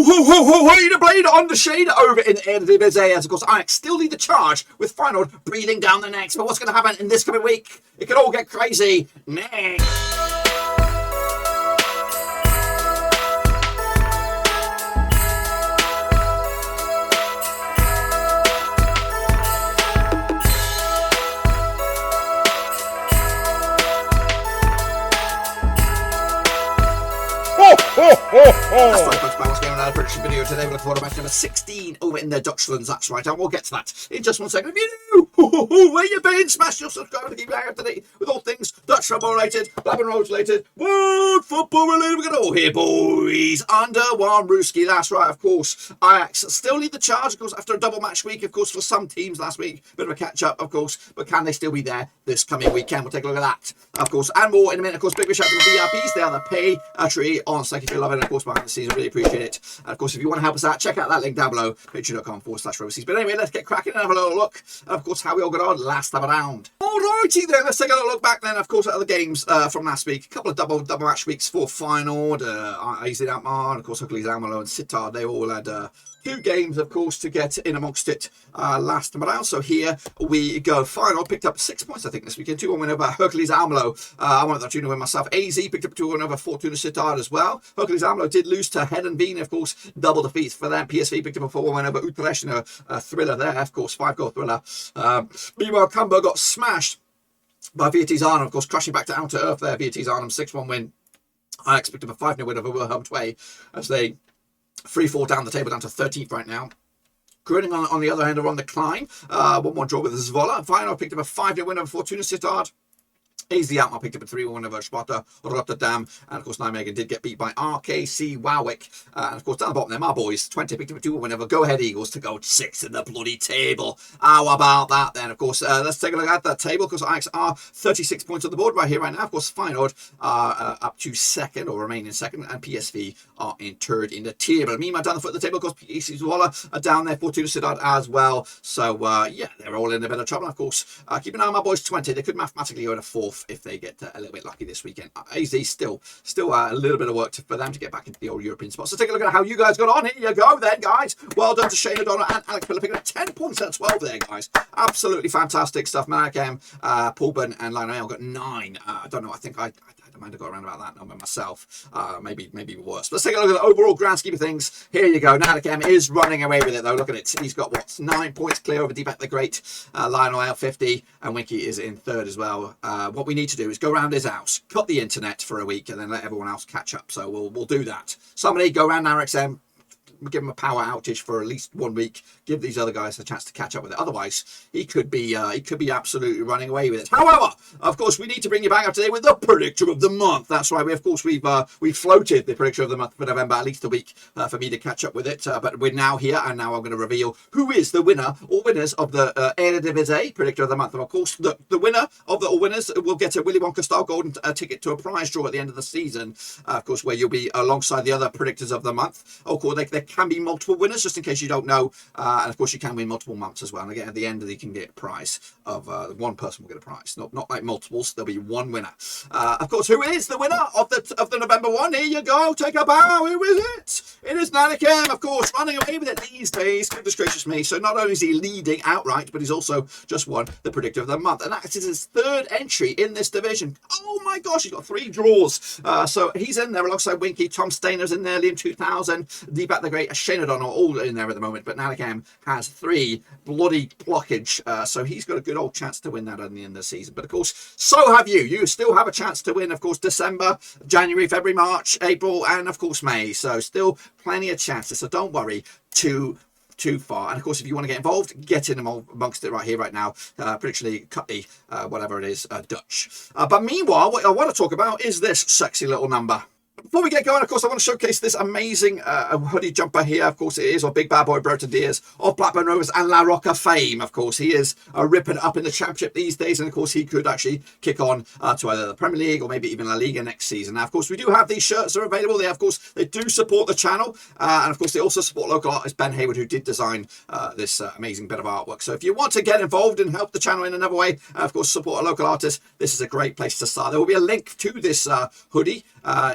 The blade on the shade over in Eredivisie, as of course Ajax still lead the charge with Feyenoord breathing down their necks. But what's going to happen in this coming week? It could all get crazy. That's right, folks, what's going on in our prediction video today? We're looking forward to match number 16 over in the Dutchlands. That's right, and we'll get to that in just one second. If you know where you've been, smash your subscribe to keep you up to date with all things Dutch football related, Blackburn Rovers related, world football related. We're going to all here, boys, under one Ruski. That's right, of course. Ajax still lead the charge, of course, after a double match week, of course, for some teams last week. Bit of a catch up, of course, but can they still be there this coming weekend? We'll take a look at that, of course, and more in a minute. Of course, big shout out to the VIPs. They are the pay tree on Slack if you love it, and of course, behind the scenes. I really appreciate it. And of course, if you want to help us out, check out that link down below, patreon.com/Roversies. But anyway, let's get cracking and have a little look at, of course, how we all got on last time around. Alrighty then, let's take a look back then, of course, at the games from last week. A couple of double match weeks for Feyenoord, AZ Alkmaar, and of course, Heracles, Almelo and Sittard. They all had two games, of course, to get in amongst it last time around. So here we go. Feyenoord picked up 6 points, I think, this weekend. 2-1 win over Heracles Almelo. I wanted that 2-1 win myself. AZ picked up 2-1 over Fortuna Sittard as well. Heracles Almelo did lose to Heerenveen, of course, double defeat for them. PSV picked up a 4-1 win over Utrecht in a thriller there, of course, 5-goal thriller. Meanwhile, Cambuur got smashed by Vitesse, of course, crashing back down to earth there. Vitesse 6-1 win. Ajax picked up a 5-0 win over Willem II as they 3-4 down the table, down to 13th right now. Groningen on the other hand are on the climb. 1-1 draw with Zwolle. Feyenoord picked up a 5-0 win over Fortuna Sittard. AZ Alkmaar picked up a 3-1 win over Sparta, Rotterdam, and of course Nijmegen did get beat by RKC Waalwijk. And of course down the bottom there, my boys, Twente picked up a 2-1 win over Go Ahead Eagles to go 6th in the bloody table. How about that then? Of course, let's take a look at that table, because Ajax are 36 points on the board right here, right now. Of course, Feyenoord are up to second, or remain in second, and PSV are in third in the table. Meanwhile, down the foot of the table, of course, PSV Zwolle are down there, Fortuna Sittard as well. So, yeah, they're all in a bit of trouble. Of course, keep an eye on my boys, Twente. They could mathematically go to 4th if they get a little bit lucky this weekend. AZ still a little bit of work for them to get back into the old European spot. So take a look at how you guys got on. Here you go then, guys. Well done to Shane O'Donnell and Alex Miller, picking up 10 points out of 12 there, guys. Absolutely fantastic stuff. Malcolm, Paulburn and Lionel got 9. I don't know, I think I might have got around about that number myself. Maybe worse. Let's take a look at the overall grand scheme of things. Here you go. Nanakem is running away with it, though. Look at it. He's got, what, 9 points clear over Deepak the Great. Lionel 50, and Winky is in 3rd as well. What we need to do is go around his house, cut the internet for a week, and then let everyone else catch up. So we'll do that. Somebody go around RXM, give him a power outage for at least 1 week, give these other guys a chance to catch up with it. Otherwise, he could be absolutely running away with it. However, of course, we need to bring you back up today with the predictor of the month. That's right. We've floated the predictor of the month for November at least a week for me to catch up with it. But we're now here, and now I'm going to reveal who is the winner or winners of the Eredivisie predictor of the month. And of course, the winner of the all winners will get a Willy Wonka style golden ticket to a prize draw at the end of the season. Of course, where you'll be alongside the other predictors of the month. Of course, there can be multiple winners, just in case you don't know. And of course, you can win multiple months as well. And again, at the end, you can get a prize of one person will get a prize, not like multiples. There'll be one winner. Of course, who is the winner of the November one? Here you go. Take a bow. Who is it? It is Nanakem, of course, running away with it these days. Goodness gracious me. So not only is he leading outright, but he's also just won the predictor of the month, and that is his 3rd entry in this division. Oh my gosh, he's got 3 draws. So he's in there alongside Winky. Tom Stainer's in there. Liam 2000, Deepak the Great, Shane O'Donnell, all in there at the moment. But Nanakem has 3 bloody blockage. So he's got a good old chance to win that at the end of the season. But of course, so have you. You still have a chance to win, of course, December, January, February, March, April, and of course May. So still plenty of chances. So don't worry too far. And of course, if you want to get involved, get in amongst it right here, right now. Particularly Cutty, whatever it is, Dutch. But meanwhile, what I want to talk about is this sexy little number. Before we get going, of course, I want to showcase this amazing hoodie jumper here. Of course, it is of big bad boy Bertrand Diaz of Blackburn Rovers and La Roca fame. Of course, he is ripping up in the championship these days. And of course, he could actually kick on to either the Premier League or maybe even La Liga next season. Now, of course, we do have these shirts that are available. They do support the channel. And of course, they also support local artist Ben Hayward, who did design this amazing bit of artwork. So if you want to get involved and help the channel in another way, of course, support a local artist, this is a great place to start. There will be a link to this hoodie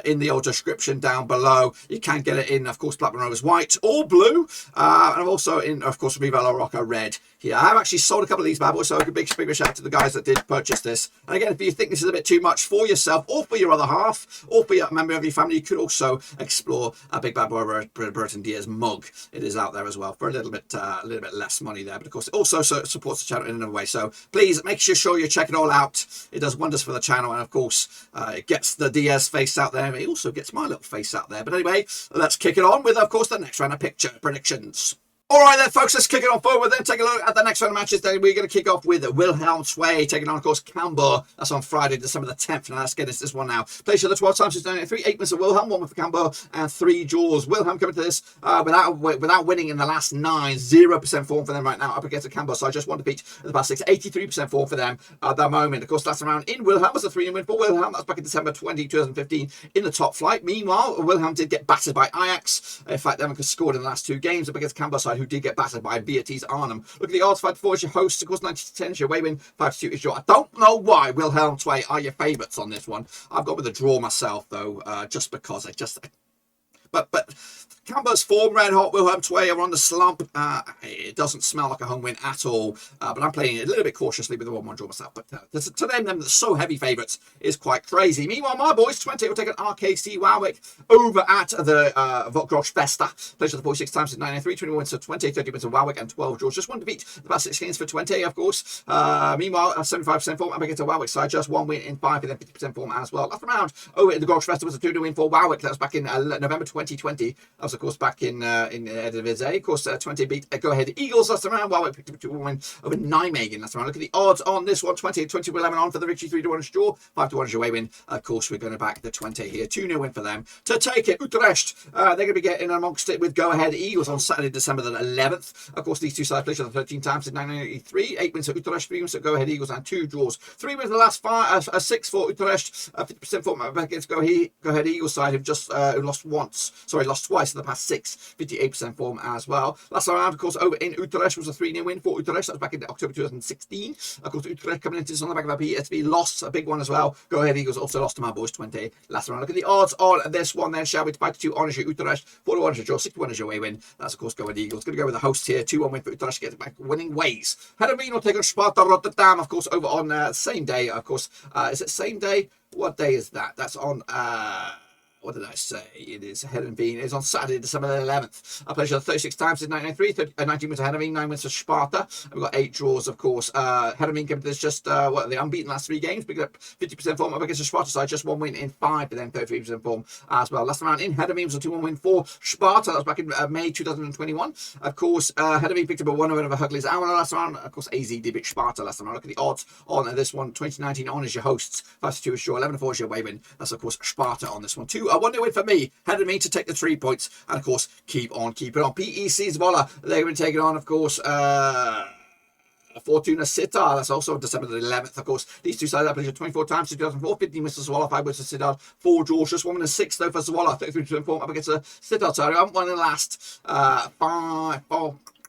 in the old description down below. You can get it in, of course, Blackburn Rovers white or blue, and also in, of course, Viva La Roca red here. I've actually sold a couple of these bad boys, so a big shout out to the guys that did purchase this. And again, if you think this is a bit too much for yourself or for your other half or for a member of your family, you could also explore a big bad boy Roberto Diaz mug. It is out there as well for a little bit less money there, but of course it also supports the channel in another way. So please make sure you check it all out. It does wonders for the channel, and of course it gets the Diaz face out there. It also gets my little face out there. But anyway, let's kick it on with, of course, the next round of picture predictions. All right then, folks, let's kick it on forward. Then take a look at the next round of matches. Then we're going to kick off with Willem II taking on, of course, Cambuur. That's on Friday, December the 10th. Now let's get into this one now. Played the 12 times since 1993. 8 wins for Willem, 1 win for Cambuur, and 3 draws. Willem coming to this without winning in the last 9. 0% form for them right now up against the Cambuur side. Just 1 defeat in the past 6. 83% form for them at the moment. Of course, last round in Willem was a 3-0 win for Willem. That's back in December 2015 in the top flight. Meanwhile, Willem did get battered by Ajax. In fact, they scored in the last 2 games up against Cambuur side, who did get battered by Beatrice Arnhem. Look at the odds. 5-4 is your host. Of course, 90-10 is your away win. 5-2 is your... I don't know why Willem II are your favourites on this one. I've got with a draw myself, though, just because But Cambuur's form, red hot. Willem II are on the slump. It doesn't smell like a home win at all. But I'm playing it a little bit cautiously with the 1-1 draw myself. But to them that's so heavy favourites is quite crazy. Meanwhile, my boys, Twente, will take an RKC Waalwijk over at the Grootfesta. Played for the 46 times in 1993. 21 wins for Twente, 30 wins for Waalwijk, and 12 draws. Just 1 defeat the past 6 games for Twente, of course. Meanwhile, 75% form up against the Waalwijk side. Just 1 win in 5, and then 50% form as well. Last round over at the Grootfesta was a 2-0 win for Waalwijk. That was back in November 2020. That was, of course, back in Eredivisie. Of course, Twente beat Go Ahead Eagles last round, while we picked up a 2-1 win over Nijmegen last round. Look at the odds on this one. 20 will 11 on for the Richie, 3-1 is draw, 5-1 is your away win. Of course, we're going to back the Twente here. 2-0 win for them to take it. Utrecht, they're going to be getting amongst it with Go Ahead Eagles on Saturday, December the 11th. Of course, these two sides played 13 times in 1983. 8 wins for Utrecht, 3 wins for Go Ahead Eagles, and 2 draws. 3 wins for the last 6 for Utrecht. 50% form against Go Ahead Eagles side, who've just lost twice in the past 6. 58% form as well. Last round, of course, over in Utrecht was a 3-0 win for Utrecht. That was back in October 2016. Of course, Utrecht coming into this on the back of a PSV loss, a big one as well. Go Ahead Eagles also lost to my boys 20 last round. Look at the odds on this one then, shall we? 5-2 on is your Utrecht, 4-1 is your draw, 6-1 is your away win. That's, of course, Go Ahead Eagles. Going to go with the host here. 2-1 win for Utrecht, get back winning ways. Heerenveen will take on Sparta Rotterdam, of course, over on same day, of course. Is it same day? What day is that? That's on... what did I say? It is Heerenveen. It's on Saturday, December the 11th. I played 36 times in 1993. 19 wins for Heerenveen, 9 wins for Sparta. We've got 8 draws, of course. Heerenveen came to this just, the unbeaten last 3 games. Picked up 50% form up against the Sparta side. Just 1 win in 5, but then 33% form as well. Last round in Heerenveen was a 2-1 win for Sparta. That was back in May 2021. Of course, Heerenveen picked up a 1-0 win over Heracles last round. Of course, AZ did beat Sparta last round. Look at the odds on this one. 2019 on is your hosts. 5-2 is your 11-4 is your away win. That's, of course, Sparta on this one. 1-0 win for me. Heerenveen to take the 3 points, and of course keep it on. PSV Zwolle, they're going to take it on, of course, Fortuna Sittard. That's also on December the 11th. Of course, these two sides have played 24 times since 2004. 15 wins for Zwolle, 5 wins for Sittard, 4 draws. Just 1 win and 6 though for Zwolle. 33% form up against the Sittard side. I haven't won in the last 5,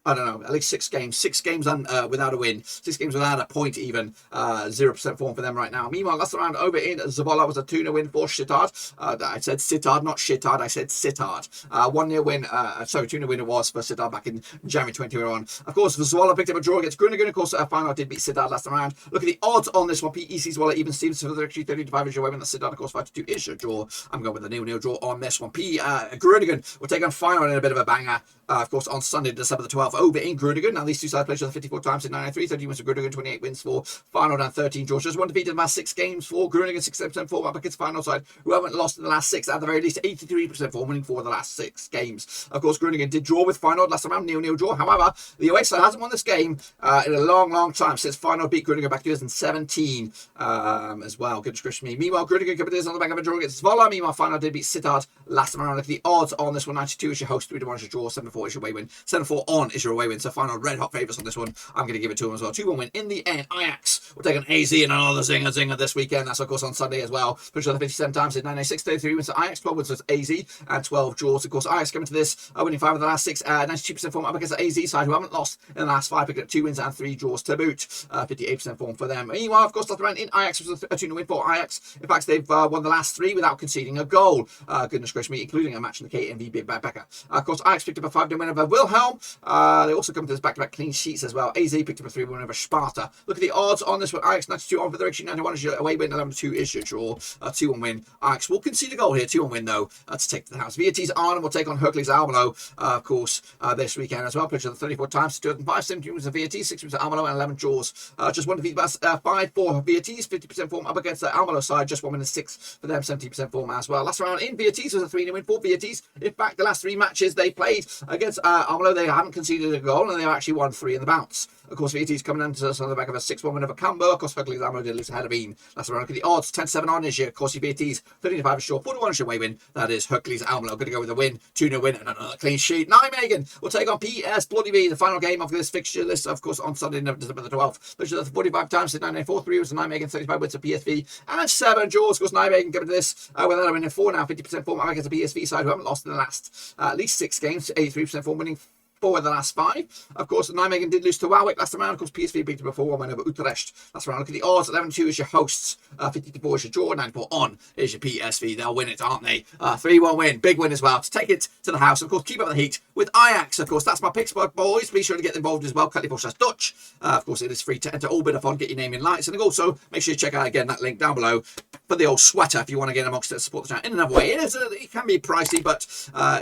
I don't know, at least 6 games. 6 games without a win. 6 games without a point even. 0% form for them right now. Meanwhile, last round over in Zwolle was a 2-0 win for Sittard. I said Sittard, not Shittard. I said Sittard. 1-0 win. 2-0 win it was for Sittard back in January 2021. Of course, Zwolle picked up a draw against Groningen. Of course, Feyenoord did beat Sittard last round. Look at the odds on this one. PSV Zwolle, even Stevens for the 30-5 is your way win. That's Sittard, of course, 5-2 is your draw. I'm going with the 0-0 draw on this one. Groningen will take on Feyenoord in a bit of a banger. Of course, on Sunday, December the 12th, over in Groningen. Now, these two sides played 54 times in 1993. 30 wins for Groningen, 28 wins for Feyenoord, and 13 draws. Just 1 defeat in the last 6 games for Groningen, 67% form up against Feyenoord side, who haven't lost in the last 6, at the very least 83% form, winning 4 of the last 6 games. Of course, Groningen did draw with Feyenoord last round, 0-0 draw. However, the away side hasn't won this game in a long time since Feyenoord beat Groningen back in 2017 as well. Goodness gracious me. Meanwhile, Groningen could be on the back of a draw against Zwolle. Meanwhile, Feyenoord did beat Sittard last round. Look at the odds on this one. 92 is your host, 3-1 is your draw, 7-4 is your away win, 7-4 on is 1-0 away win. So final red hot favourites on this one. I'm going to give it to them as well. 2-1 win in the end. Ajax will take on AZ and another zinger this weekend. That's of course on Sunday as well. Push on 57 times in 986, 33 wins to Ajax, 12 wins to AZ, and 12 draws. Of course, Ajax coming to this, winning 5 of the last 6, 92% form up against the AZ side, who haven't lost in the last 5, picking up 2 wins and 3 draws to boot. 58% form for them. Meanwhile, of course, last round in Ajax was a 2-0 win for Ajax. In fact, they've won the last 3 without conceding a goal. Goodness gracious me, including a match in the KMV Big Bad Becker. Of course, Ajax picked up a 5-0 win over Wilhelm. They also come to this back-to-back clean sheets as well. AZ picked up a 3-1 win over Sparta. Look at the odds on this one. Ajax 92 on for the direction, 91 is your away win, 11-2 is your draw. 2-1 win. Ajax will concede a goal here. 2-1 win though to take to the house. VT's Arnhem will take on Heracles Almelo, of course, this weekend as well. Pitched 34 times, 2005, 17 wins of VT, 6 wins of Almelo, and 11 draws. Just one defeat, 5 for VT's, 50% form up against the Almelo side. Just 1 win and 6 for them, 70% form as well. Last round in VT's was a 3-0 win for VT's. In fact, the last 3 matches they played against Almelo, they haven't conceded a goal, and they've actually won 3 in the bounce. Of course, VT's coming into us on the back of a 6-1 win over Cambuur. Of course, Heracles Almelo did lose to Heerenveen. Last round, look at the odds. 10-7 on is your Corsi VT's, 13-5 is short, 41 is your away win. That is Heracles Almelo. Going to go with a win, 2-0 win, and another clean sheet. Nijmegen will take on PS Bloody V, the final game of this fixture list, of course, on Sunday, December the 12th. Which is 45 times to 994, 3 was to Nijmegen, 35 wins to PSV, and 7 draws. Of course, Nijmegen coming to this with a win in 4 now, 50% form against the PSV side, who haven't lost in the last at least 6 games, 83% form, winning 4 of the last 5. Of course, Nijmegen did lose to Waalwijk last round. Of course, PSV beat them 4-1 win over Utrecht last round. Look at the odds. 11-2 is your hosts. 54 is your draw. 94 on is your PSV. They'll win it, aren't they? 3-1 win. Big win as well to take it to the house. Of course, keep up the heat with Ajax. Of course, that's my picks, boys. Be sure to get involved as well. Dutch. Of course, it is free to enter. All bit of fun. Get your name in lights. And also, make sure you check out again that link down below for the old sweater if you want to get amongst it and support the channel in another way. It can be pricey, but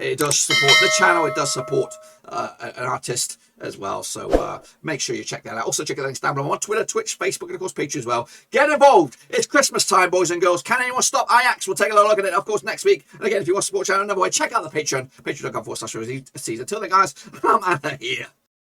it does support the channel. It does support an artist as well, so make sure you check that out. Also check the links down below on Twitter, Twitch, Facebook, and of course Patreon as well. Get involved. It's Christmas time, boys and girls. Can anyone stop Ajax? We'll take a look at it, of course, next week. And again, if you want to support the channel another way, check out the Patreon, patreon.com/season. Until then, guys, I'm out of here.